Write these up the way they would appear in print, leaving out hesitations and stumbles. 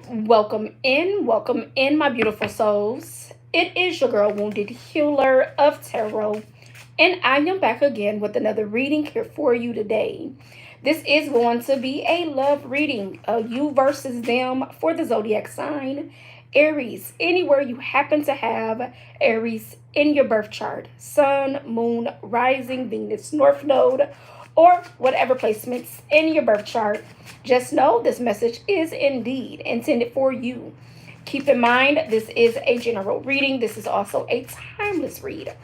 Welcome in, my beautiful souls. It is your girl, Wounded Healer of Tarot, and I am back again with another reading here for you today. This is going to be a love reading, you versus them for the zodiac sign, Aries. Anywhere you happen to have Aries in your birth chart, Sun, Moon, Rising, Venus, North Node, or whatever placements in your birth chart, just know this message is indeed intended for you. Keep in mind, this is a general reading. This is also a timeless read.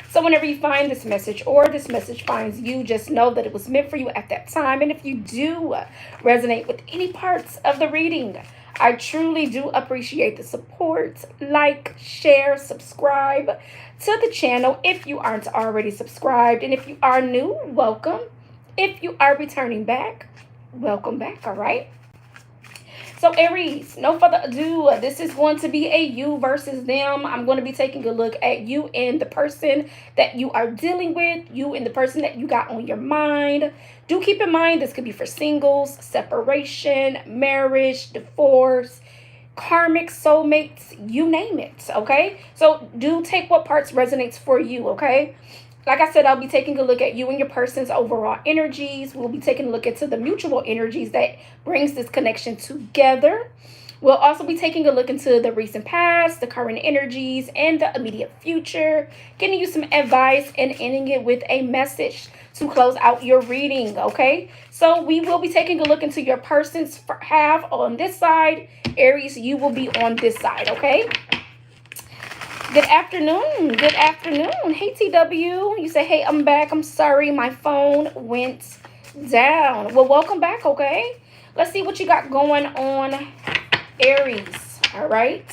So whenever you find this message or this message finds you, just know that it was meant for you at that time. And if you do resonate with any parts of the reading, I truly do appreciate the support. Like, share, subscribe to the channel if you aren't already subscribed. And if you are new, welcome. If you are returning back, welcome back, all right? So Aries, no further ado, this is going to be a you versus them. I'm going to be taking a look at you and the person that you are dealing with, you and the person that you got on your mind. Do keep in mind, this could be for singles, separation, marriage, divorce, karmic, soulmates, you name it, okay? So do take what parts resonates for you, okay? Like I said, I'll be taking a look at you and your person's overall energies. We'll be taking a look into the mutual energies that brings this connection together. We'll also be taking a look into the recent past, the current energies, and the immediate future. Giving you some advice and ending it with a message to close out your reading, okay? So we will be taking a look into your person's half on this side. Aries, you will be on this side, okay? Good afternoon. Good afternoon. Hey, TW. You say, hey, I'm back. I'm sorry. My phone went down. Well, welcome back, okay? Let's see what you got going on, Aries. All right.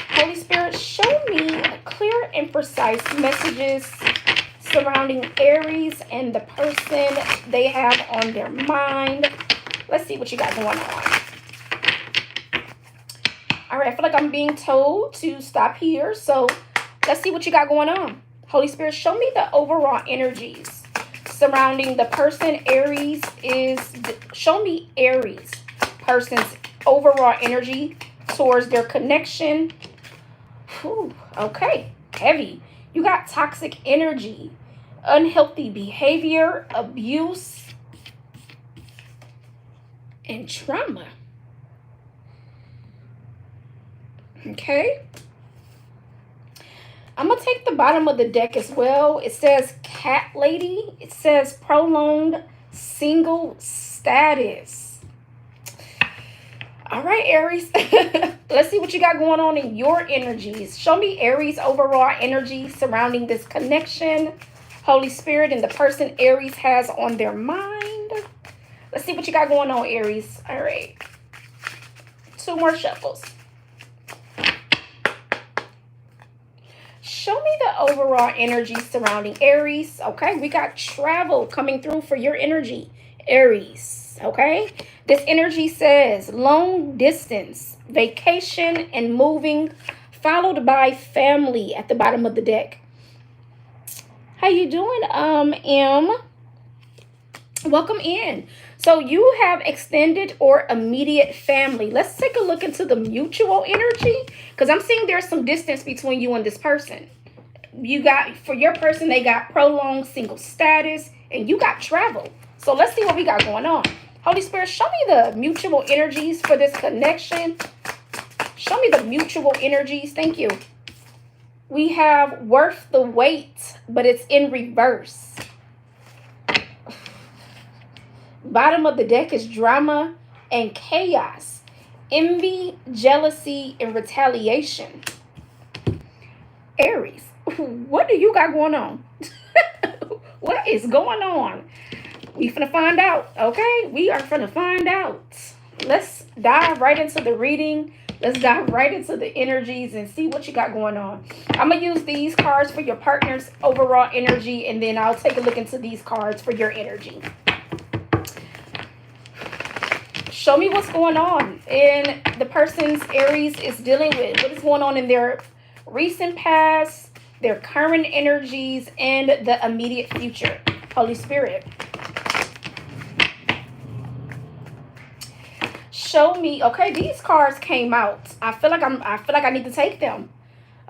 Holy Spirit, show me clear and precise messages surrounding Aries and the person they have on their mind. Let's see what you got going on. All right, I feel like I'm being told to stop here. So let's see what you got going on. Holy Spirit, show me the overall energies surrounding the person Aries is. Show me Aries person's overall energy towards their connection. Whew, okay, heavy. You got toxic energy, unhealthy behavior, abuse, and trauma. Okay. I'm going to take the bottom of the deck as well. It says cat lady. It says prolonged single status. All right, Aries. Let's see what you got going on in your energies. Show me Aries overall energy surrounding this connection. Holy Spirit and the person Aries has on their mind. Let's see what you got going on, Aries. All right. 2 more shuffles. Show me the overall energy surrounding Aries. Okay, we got travel coming through for your energy, Aries. Okay, this energy says long distance, vacation, and moving, followed by family at the bottom of the deck. How you doing, M? Welcome in. So you have extended or immediate family. Let's take a look into the mutual energy, because I'm seeing there's some distance between you and this person. You got, for your person, they got prolonged single status, and you got travel. So let's see what we got going on. Holy Spirit, show me the mutual energies for this connection. Show me the mutual energies. Thank you. We have worth the wait, but it's in reverse. Bottom of the deck is drama and chaos, envy, jealousy, and retaliation. Aries, what do you got going on? What is going on? We finna find out, okay? We are finna find out. Let's dive right into the reading. Let's dive right into the energies and see what you got going on. I'm going to use these cards for your partner's overall energy, and then I'll take a look into these cards for your energy. Show me what's going on in the person's Aries is dealing with. What is going on in their recent past, their current energies, and the immediate future. Holy Spirit. Show me. Okay, these cards came out. I feel like I need to take them.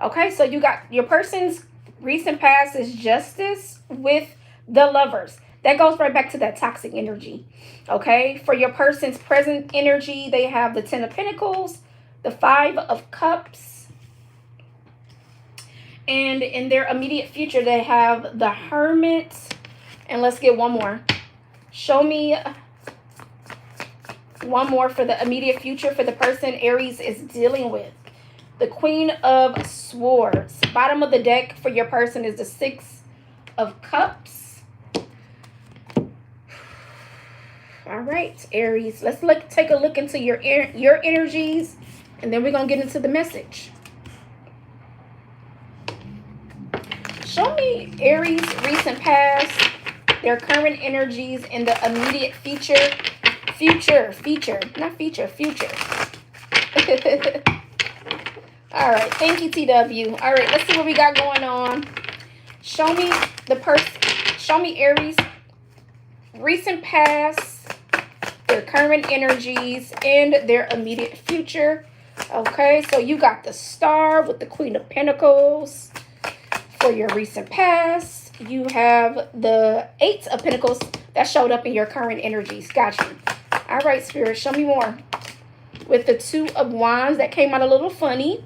Okay, so you got your person's recent past is justice with the lovers. That goes right back to that toxic energy. Okay, for your person's present energy, they have the Ten of Pentacles, the Five of Cups, and in their immediate future, they have the Hermit. And let's get one more. Show me one more for the immediate future for the person Aries is dealing with. The Queen of Swords. Bottom of the deck for your person is the Six of Cups. All right, Aries. Let's take a look into your energies, and then we're going to get into the message. Show me Aries' recent past, their current energies, and the immediate future. Future. All right, thank you, TW. All right, let's see what we got going on. Show me Aries' recent past, their current energies, and their immediate future. Okay, so you got the Star with the Queen of Pentacles for your recent past. You have the Eight of Pentacles that showed up in your current energies. Got you. All right, Spirit, show me more. With the Two of Wands, that came out a little funny.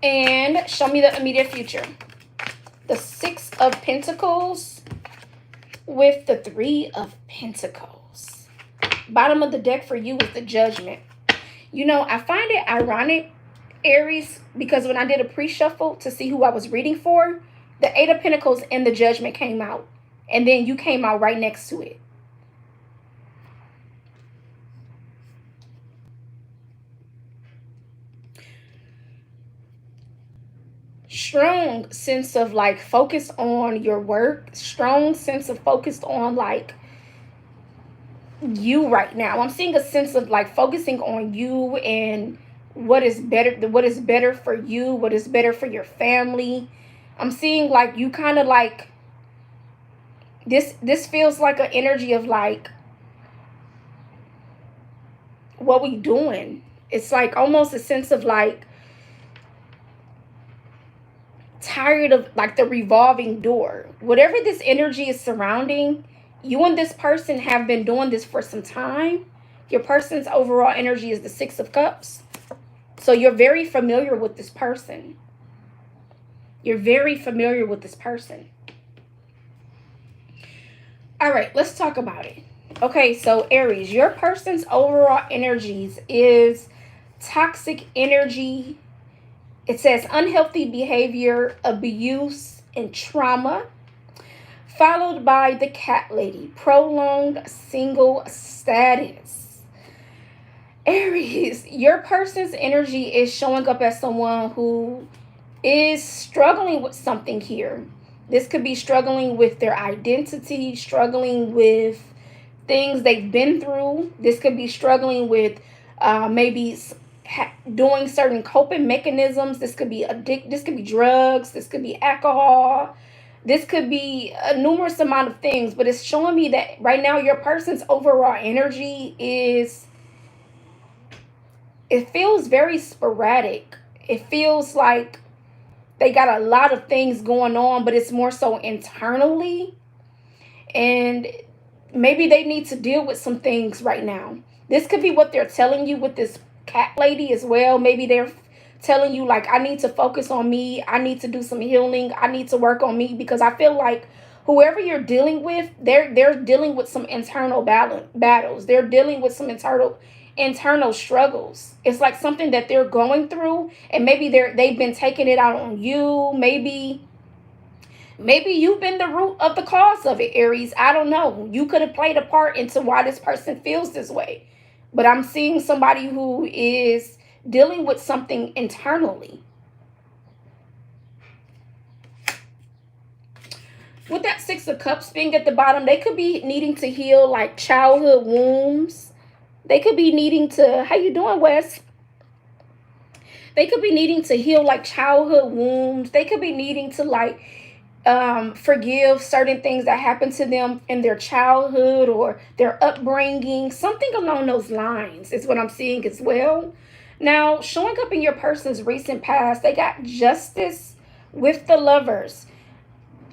And show me the immediate future. The Six of Pentacles with the Three of Pentacles. Bottom of the deck for you is the Judgment. You know, I find it ironic, Aries, because when I did a pre-shuffle to see who I was reading for, the Eight of Pentacles and the Judgment came out. And then you came out right next to it. Strong sense of like focus on your work. Strong sense of focused on like you right now. I'm seeing a sense of like focusing on you and what is better for you, what is better for your family. I'm seeing like you kind of like this feels like an energy of like, what we doing? It's like almost a sense of like tired of like the revolving door. Whatever this energy is surrounding, you and this person have been doing this for some time. Your person's overall energy is the Six of Cups. So you're very familiar with this person. You're very familiar with this person. All right, let's talk about it. Okay, so Aries, your person's overall energies is toxic energy. It says unhealthy behavior, abuse, and trauma. Followed by the Cat Lady, prolonged single status. Aries, your person's energy is showing up as someone who is struggling with something here. This could be struggling with their identity, struggling with things they've been through. This could be struggling with maybe doing certain coping mechanisms. This could be this could be drugs. This could be alcohol. This could be a numerous amount of things. But it's showing me that right now your person's overall energy is, it feels very sporadic. It feels like they got a lot of things going on, but it's more so internally. And maybe they need to deal with some things right now. This could be what they're telling you with this Cat Lady as well. Maybe they're telling you like, I need to focus on me. I need to do some healing. I need to work on me, because I feel like whoever you're dealing with, they're dealing with some internal battles. They're dealing with some internal struggles. It's like something that they're going through, and maybe they've been taking it out on you. Maybe you've been the root of the cause of it, Aries. I don't know. You could have played a part into why this person feels this way. But I'm seeing somebody who is dealing with something internally. With that Six of Cups being at the bottom, they could be needing to heal like childhood wounds. They could be needing to, how you doing, Wes? They could be needing to heal like childhood wounds. They could be needing to like forgive certain things that happened to them in their childhood or their upbringing. Something along those lines is what I'm seeing as well. Now, showing up in your person's recent past, they got justice with the lovers.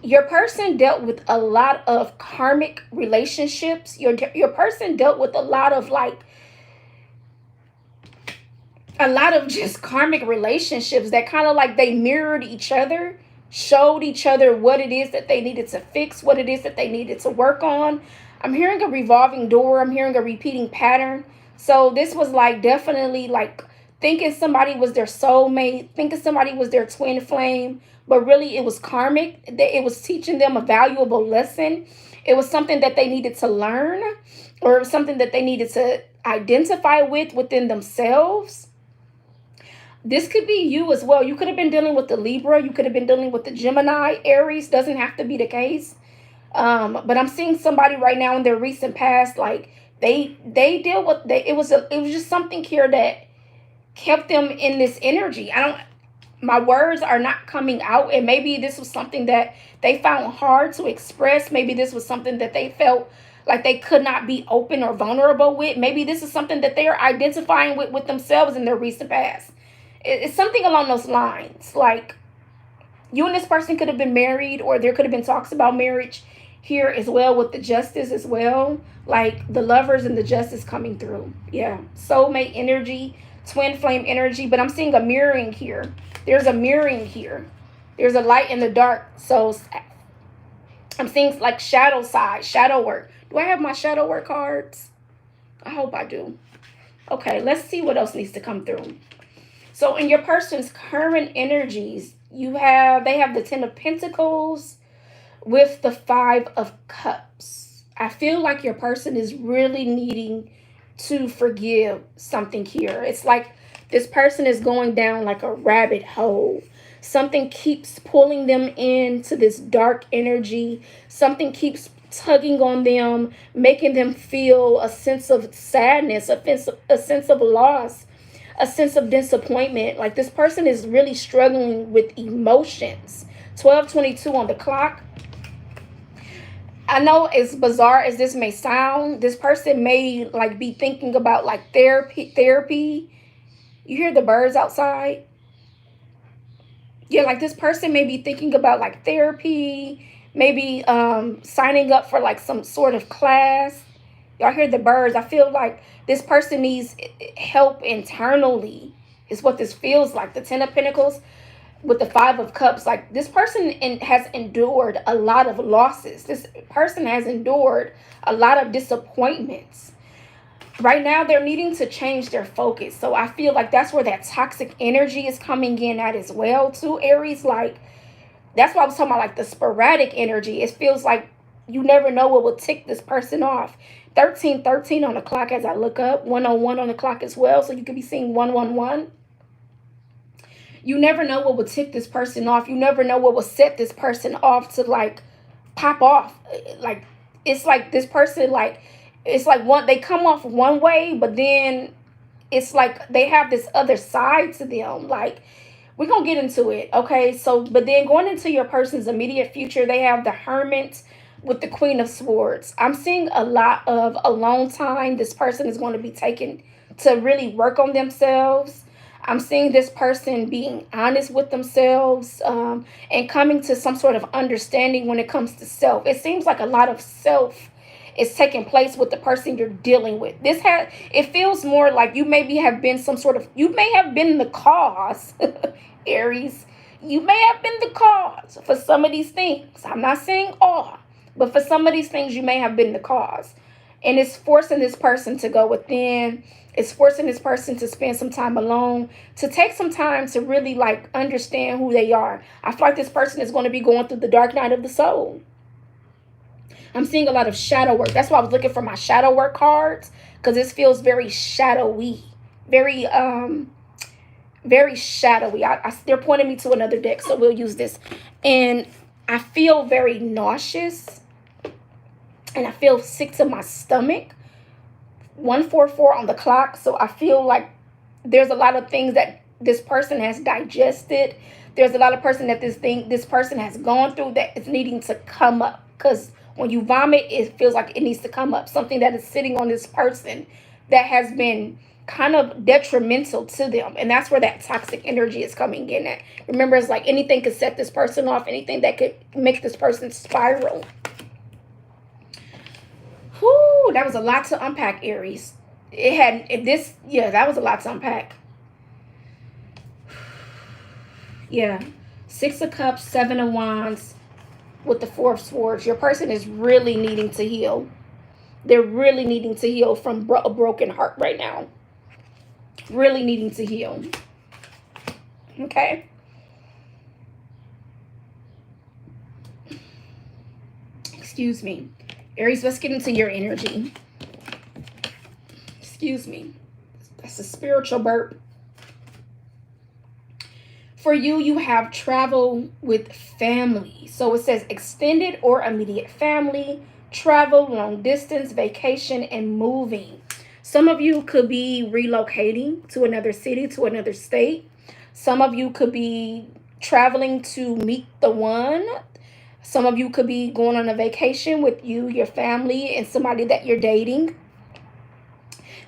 Your person dealt with a lot of karmic relationships. Your person dealt with a lot of just karmic relationships that kind of like they mirrored each other, showed each other what it is that they needed to fix, what it is that they needed to work on. I'm hearing a revolving door, I'm hearing a repeating pattern. So this was like definitely like thinking somebody was their soulmate, thinking somebody was their twin flame, but really it was karmic. It was teaching them a valuable lesson. It was something that they needed to learn, or it was something that they needed to identify with within themselves. This could be you as well. You could have been dealing with the Libra. You could have been dealing with the Gemini. Aries doesn't have to be the case. But I'm seeing somebody right now in their recent past, like they deal with it was just something here that kept them in this energy. My words are not coming out, and maybe this was something that they found hard to express. Maybe this was something that they felt like they could not be open or vulnerable with. Maybe this is something that they are identifying with themselves in their recent past. It's something along those lines. Like you and this person could have been married, or there could have been talks about marriage here as well with the justice as well. Like the lovers and the justice coming through. Yeah. Soulmate energy, twin flame energy. But I'm seeing a mirroring here. There's a mirroring here. There's a light in the dark. So I'm seeing like shadow side, shadow work. Do I have my shadow work cards? I hope I do. Okay, let's see what else needs to come through. So in your person's current energies, they have the Ten of Pentacles with the Five of Cups. I feel like your person is really needing to forgive something here. It's like this person is going down like a rabbit hole. Something keeps pulling them into this dark energy. Something keeps tugging on them, making them feel a sense of sadness, a sense of loss, a sense of disappointment. Like this person is really struggling with emotions. 12:22 on the clock. I know, as bizarre as this may sound, this person may like be thinking about like therapy. You hear the birds outside? Yeah, like this person may be thinking about like therapy, maybe signing up for like some sort of class. Y'all hear the birds? I feel like this person needs help internally is what this feels like. The Ten of Pentacles with the Five of Cups. Like this person has endured a lot of losses. This person has endured a lot of disappointments. Right now, they're needing to change their focus. So I feel like that's where that toxic energy is coming in at as well, too, Aries. Like, that's why I was talking about, like, the sporadic energy. It feels like you never know what will tick this person off. 13:13 on the clock as I look up. 101 on the clock as well. So you could be seeing 111. You never know what will tick this person off. You never know what will set this person off to, like, pop off. Like, it's like this person, like, it's like they come off one way, but then it's like they have this other side to them. Like, we're gonna get into it, okay? So, but then going into your person's immediate future, they have the Hermit with the Queen of Swords. I'm seeing a lot of alone time. This person is going to be taken to really work on themselves. I'm seeing this person being honest with themselves, and coming to some sort of understanding when it comes to self. It seems like a lot of self is taking place with the person you're dealing with. It feels more like you maybe have been you may have been the cause, Aries. You may have been the cause for some of these things. I'm not saying all, but for some of these things, you may have been the cause. And it's forcing this person to go within. It's forcing this person to spend some time alone, to take some time to really like understand who they are. I feel like this person is going to be going through the dark night of the soul. I'm seeing a lot of shadow work. That's why I was looking for my shadow work cards, because this feels very shadowy, very very shadowy. They're pointing me to another deck, so we'll use this. And I feel very nauseous, and I feel sick to my stomach. 144 on the clock. So I feel like there's a lot of things that this person has digested. There's a lot of person that this person has gone through that is needing to come up, because when you vomit, it feels like it needs to come up. Something that is sitting on this person that has been kind of detrimental to them. And that's where that toxic energy is coming in at. Remember, it's like anything could set this person off, anything that could make this person spiral. Whew, that was a lot to unpack, Aries. That was a lot to unpack. Yeah. Six of Cups, Seven of Wands with the Four of Swords. Your person is really needing to heal. They're really needing to heal from a broken heart right now. Really needing to heal. Okay. Excuse me. Aries, let's get into your energy. Excuse me. That's a spiritual burp. For you, you have travel with family. So it says extended or immediate family, travel, long distance, vacation, and moving. Some of you could be relocating to another city, to another state. Some of you could be traveling to meet the one. Some of you could be going on a vacation with you, your family, and somebody that you're dating.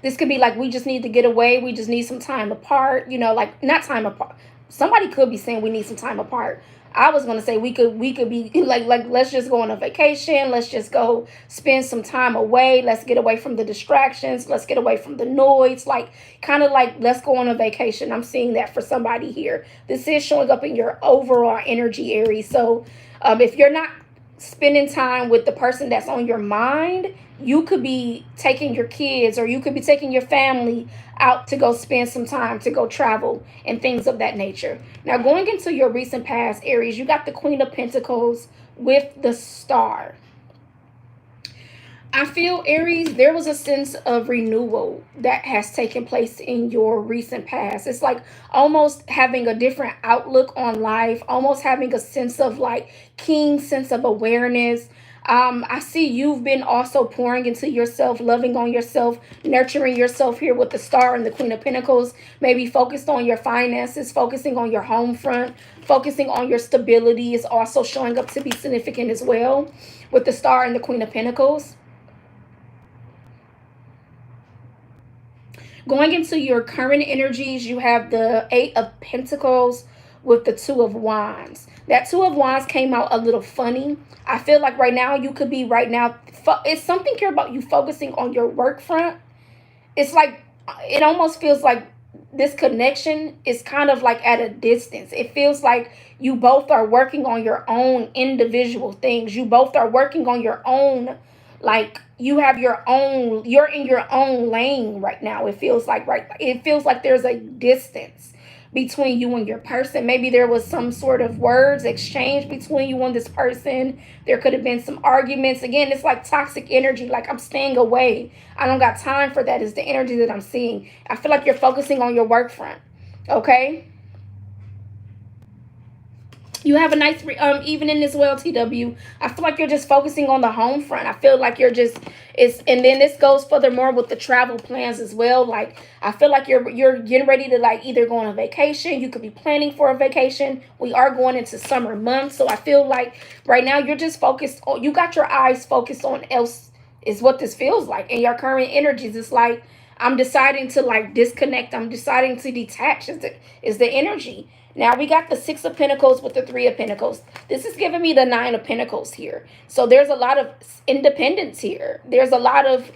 This could be like, we just need to get away. We just need some time apart. You know, like, not time apart. Somebody could be saying we need some time apart. I was going to say we could be like let's just go on a vacation. Let's just go spend some time away. Let's get away from the distractions. Let's get away from the noise. Like, kind of like, let's go on a vacation. I'm seeing that for somebody here. This is showing up in your overall energy, Aries. So if you're not spending time with the person that's on your mind, you could be taking your kids or you could be taking your family out to go spend some time, to go travel and things of that nature. Now, going into your recent past, Aries, you got the Queen of Pentacles with the Star. I feel, Aries, there was a sense of renewal that has taken place in your recent past. It's like almost having a different outlook on life, almost having a sense of like keen sense of awareness. I see you've been also pouring into yourself, loving on yourself, nurturing yourself here with the Star and the Queen of Pentacles. Maybe focused on your finances, focusing on your home front, focusing on your stability is also showing up to be significant as well with the Star and the Queen of Pentacles. Going into your current energies, you have the Eight of Pentacles with the Two of Wands. That Two of Wands came out a little funny. I feel like right now you could be it's something here about you focusing on your work front. It's like, it almost feels like this connection is kind of like at a distance. It feels like you both are working on your own individual things. You both are working on your own, like you're in your own lane right now. It feels like there's a distance between you and your person. Maybe there was some sort of words exchange between you and this person. There could have been some arguments. Again, it's like toxic energy. Like, I'm staying away. I don't got time for that, is the energy that I'm seeing. I feel like you're focusing on your work front. Okay? You have a nice evening as well, TW. I feel like you're just focusing on the home front. I feel like and then this goes furthermore with the travel plans as well. Like, I feel like you're getting ready to like either go on a vacation. You could be planning for a vacation. We are going into summer months. So I feel like right now you're just you got your eyes focused on else, is what this feels like. And your current energies, it's like, I'm deciding to like disconnect. I'm deciding to detach is the energy. Now we got the Six of Pentacles with the Three of Pentacles. This is giving me the Nine of Pentacles here. So there's a lot of independence here. There's a lot of,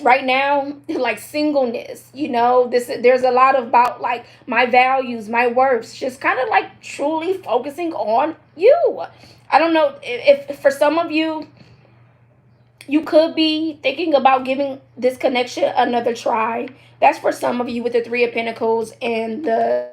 right now, like singleness, there's a lot about like my values, my worths, just kind of like truly focusing on you. I don't know if for some of you, you could be thinking about giving this connection another try. That's for some of you with the Three of Pentacles and the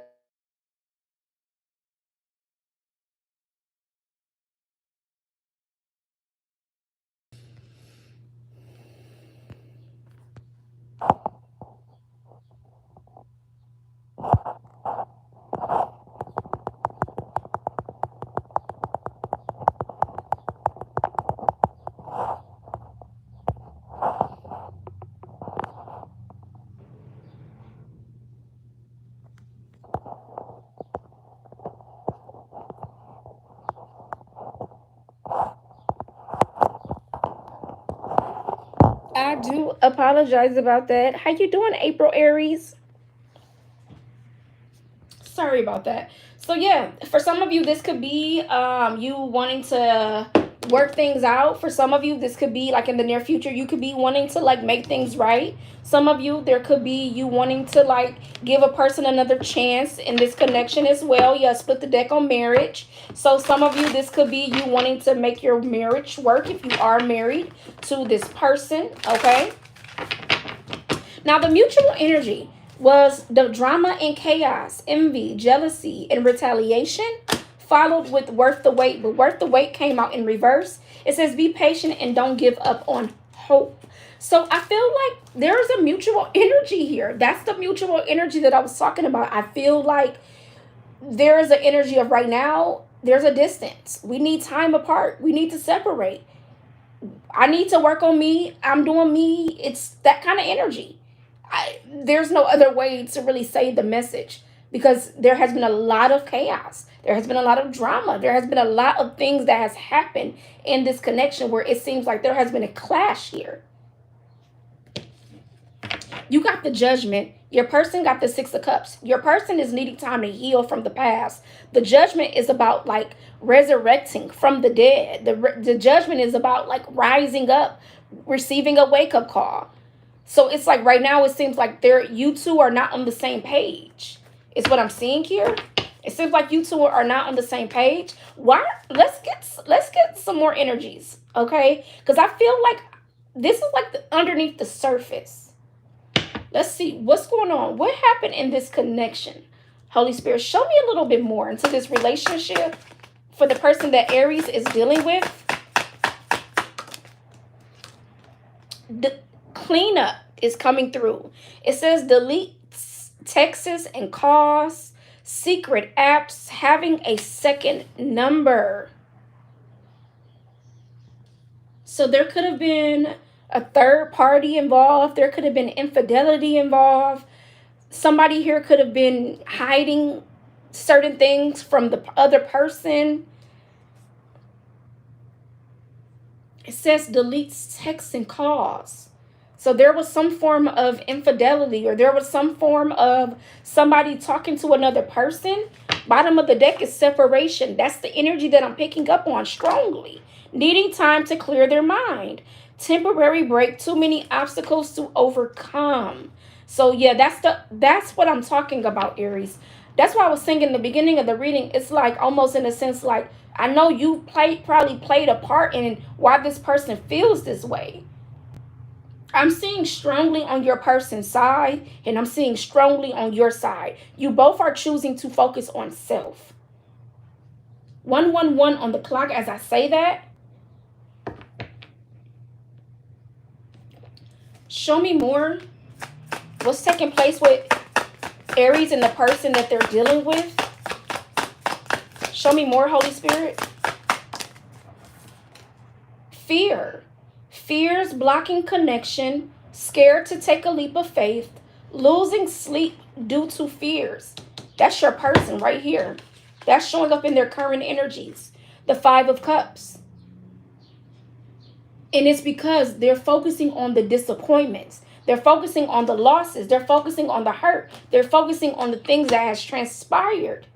do apologize about that. How you doing, April Aries? Sorry about that. So yeah, for some of you, this could be you wanting to work things out. For some of you, this could be like in the near future, you could be wanting to like make things right. Some of you, there could be you wanting to like give a person another chance in this connection as well. Yeah, split the deck on marriage. So some of you, this could be you wanting to make your marriage work if you are married to this person, okay? Now, the mutual energy was the drama and chaos, envy, jealousy, and retaliation, followed with worth the wait. But worth the wait came out in reverse. It says, be patient and don't give up on hope. So I feel like there's a mutual energy here. That's the mutual energy that I was talking about. I feel like there is an energy of right now, there's a distance. We need time apart. We need to separate. I need to work on me. I'm doing me. It's that kind of energy. There's no other way to really say the message because there has been a lot of chaos. There has been a lot of drama. There has been a lot of things that has happened in this connection where it seems like there has been a clash here. You got the Judgment. Your person got the Six of Cups. Your person is needing time to heal from the past. The Judgment is about like resurrecting from the dead. The Judgment is about like rising up, receiving a wake-up call. So it's like right now it seems like you two are not on the same page. Is what I'm seeing here. It seems like you two are not on the same page. Why? Let's get some more energies, okay? Because I feel like this is like underneath the surface. Let's see what's going on. What happened in this connection? Holy Spirit, show me a little bit more into this relationship for the person that Aries is dealing with. The cleanup is coming through. It says delete texts and calls, secret apps, having a second number. So there could have been a third party involved. There could have been infidelity involved. Somebody here could have been hiding certain things from the other person. It says deletes texts and calls. So there was some form of infidelity or there was some form of somebody talking to another person. Bottom of the deck is separation. That's the energy that I'm picking up on strongly. Needing time to clear their mind. Temporary break. Too many obstacles to overcome. So yeah, that's what I'm talking about, Aries. That's why I was saying in the beginning of the reading, it's like almost in a sense like, I know you probably played a part in why this person feels this way. I'm seeing strongly on your person's side, and I'm seeing strongly on your side. You both are choosing to focus on self. 111 on the clock as I say that. Show me more. What's taking place with Aries and the person that they're dealing with? Show me more, Holy Spirit. Fear. Fears blocking connection, scared to take a leap of faith, losing sleep due to fears. That's your person right here. That's showing up in their current energies. The Five of Cups. And it's because they're focusing on the disappointments. They're focusing on the losses. They're focusing on the hurt. They're focusing on the things that has transpired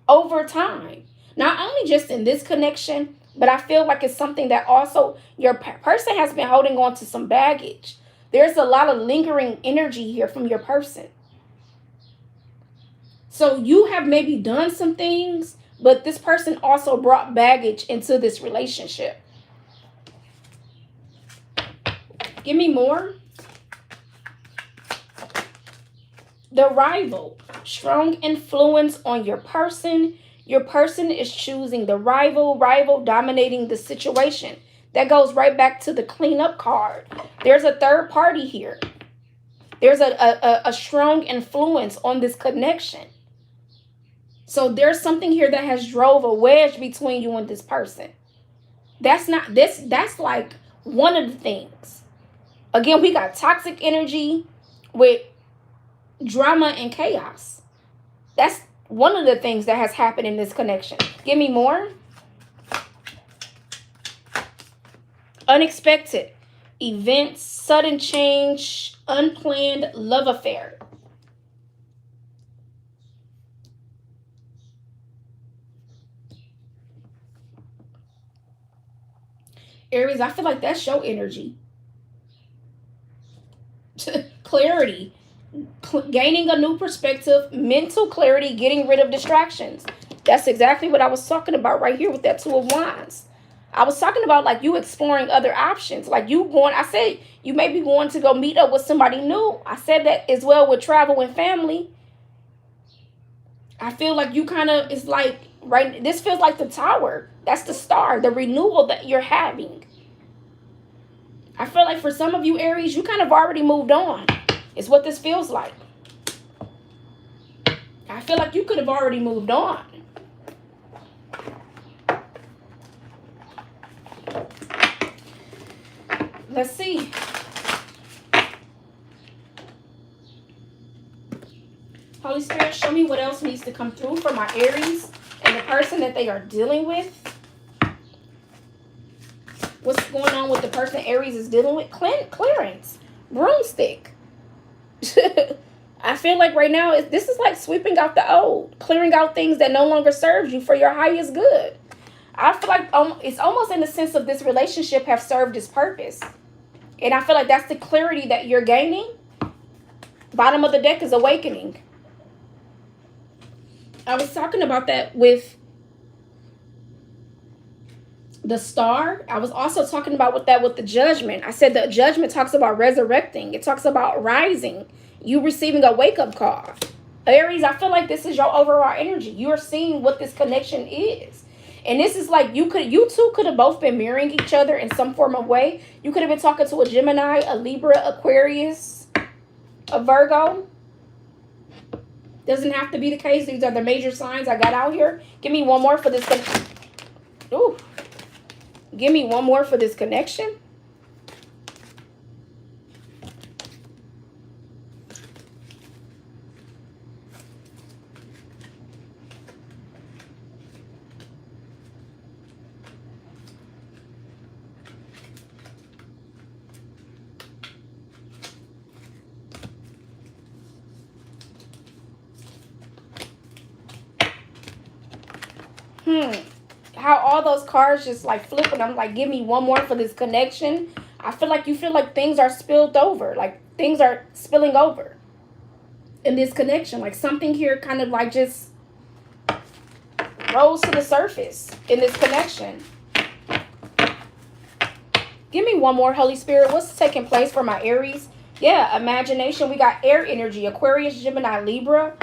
over time. Not only just in this connection, but I feel like it's something that also your person has been holding on to some baggage. There's a lot of lingering energy here from your person. So you have maybe done some things, but this person also brought baggage into this relationship. Give me more. The rival. Strong influence on your person. Your person is choosing the rival dominating the situation. That goes right back to the cleanup card. There's a third party here. There's a strong influence on this connection. So there's something here that has drove a wedge between you and this person. That's like one of the things. Again, we got toxic energy with drama and chaos. That's one of the things that has happened in this connection. Give me more. Unexpected. events, sudden change, unplanned love affair. Aries, I feel like that's your energy. Clarity, gaining a new perspective, mental clarity, getting rid of distractions. That's exactly what I was talking about right here with that Two of Wands. I was talking about like you exploring other options. Like you going, I said you may be going to go meet up with somebody new. I said that as well with travel and family. I feel like you kind of, it's like, right, this feels like the Tower. That's the star, the renewal that you're having. I feel like for some of you, Aries, you kind of already moved on. It's what this feels like. I feel like you could have already moved on. Let's see. Holy Spirit, show me what else needs to come through for my Aries and the person that they are dealing with. What's going on with the person Aries is dealing with? Clearance. Broomstick. I feel like right now, this is like sweeping out the old. Clearing out things that no longer serves you for your highest good. I feel like it's almost in the sense of this relationship have served its purpose. And I feel like that's the clarity that you're gaining. Bottom of the deck is awakening. I was talking about that with the star. I was also talking about with the judgment. I said the judgment talks about resurrecting. It talks about rising. You receiving a wake-up call. Aries, I feel like this is your overall energy. You are seeing what this connection is. And this is like you two could have both been mirroring each other in some form of way. You could have been talking to a Gemini, a Libra, Aquarius, a Virgo. Doesn't have to be the case. These are the major signs I got out here. Give me one more for this. Ooh. Give me one more for this connection. How all those cards just like flipping. I'm like, give me one more for this connection. I feel like you feel like things are spilled over. Like things are spilling over in this connection. Like something here kind of like just rose to the surface in this connection. Give me one more, Holy Spirit. What's taking place for my Aries? Yeah, imagination. We got air energy. Aquarius, Gemini, Libra.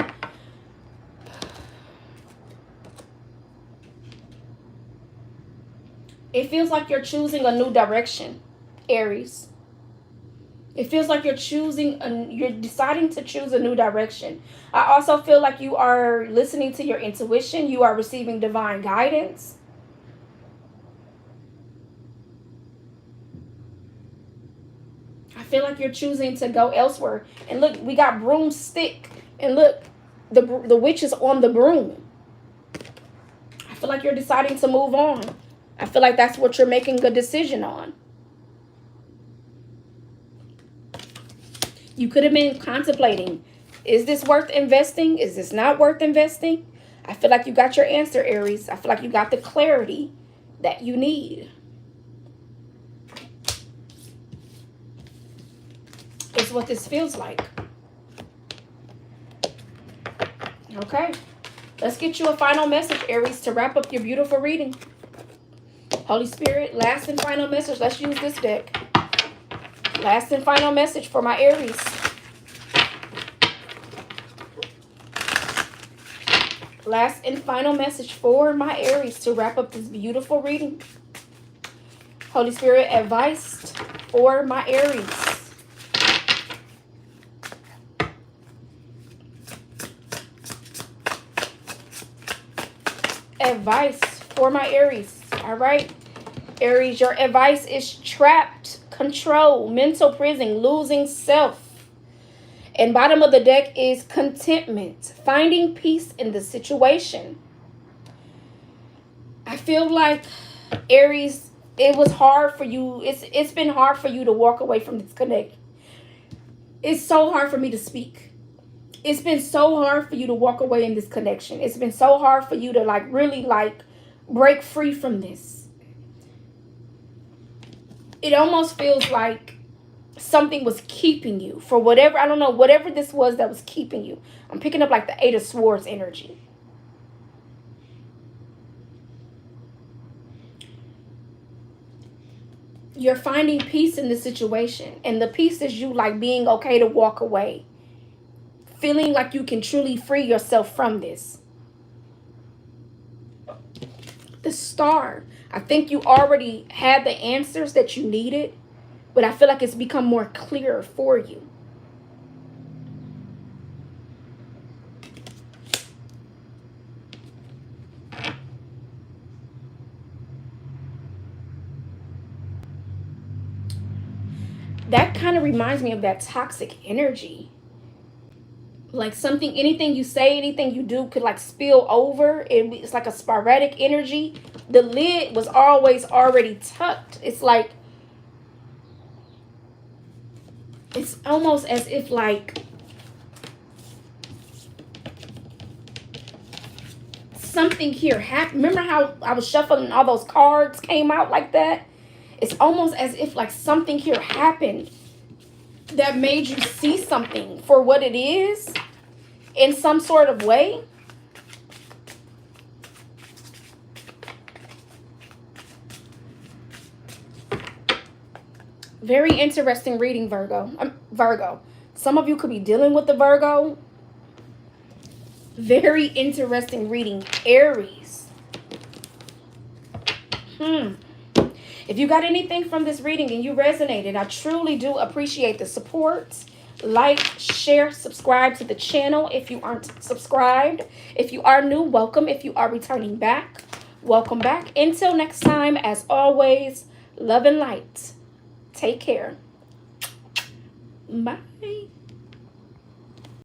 It feels like you're choosing a new direction, Aries. It feels like you're deciding to choose a new direction. I also feel like you are listening to your intuition. You are receiving divine guidance. I feel like you're choosing to go elsewhere. And look, we got broomstick. And look, the witch is on the broom. I feel like you're deciding to move on. I feel like that's what you're making a decision on. You could have been contemplating, is this worth investing? Is this not worth investing? I feel like you got your answer, Aries. I feel like you got the clarity that you need. It's what this feels like. Okay. Let's get you a final message, Aries, to wrap up your beautiful reading. Holy Spirit, last and final message. Let's use this deck. Last and final message for my Aries. Last and final message for my Aries to wrap up this beautiful reading. Holy Spirit, advice for my Aries. Advice for my Aries. All right. Aries, your advice is trapped, control, mental prison, losing self. And bottom of the deck is contentment, finding peace in the situation. I feel like, Aries, It was hard for you. It's been hard for you to walk away from this connect. It's so hard for me to speak. It's been so hard for you to walk away in this connection. It's been so hard for you to like really like break free from this. It almost feels like something was keeping you for whatever, I don't know, whatever this was that was keeping you. I'm picking up like the Eight of Swords energy. You're finding peace in the situation, and the peace is you like being okay to walk away, feeling like you can truly free yourself from this. The Star, I think you already had the answers that you needed, but I feel like it's become more clear for you. That kind of reminds me of that toxic energy. Like something, anything you say, anything you do could like spill over. It's like a sporadic energy. The lid was always already tucked. It's like, it's almost as if like something here happened. Remember how I was shuffling and all those cards came out like that? It's almost as if like something here happened that made you see something for what it is in some sort of way. Very interesting reading, Virgo. Virgo. Some of you could be dealing with the Virgo. Very interesting reading, Aries. If you got anything from this reading and you resonated, I truly do appreciate the support. Like, share, subscribe to the channel if you aren't subscribed. If you are new, welcome. If you are returning back, welcome back. Until next time, as always, love and light. Take care. Bye.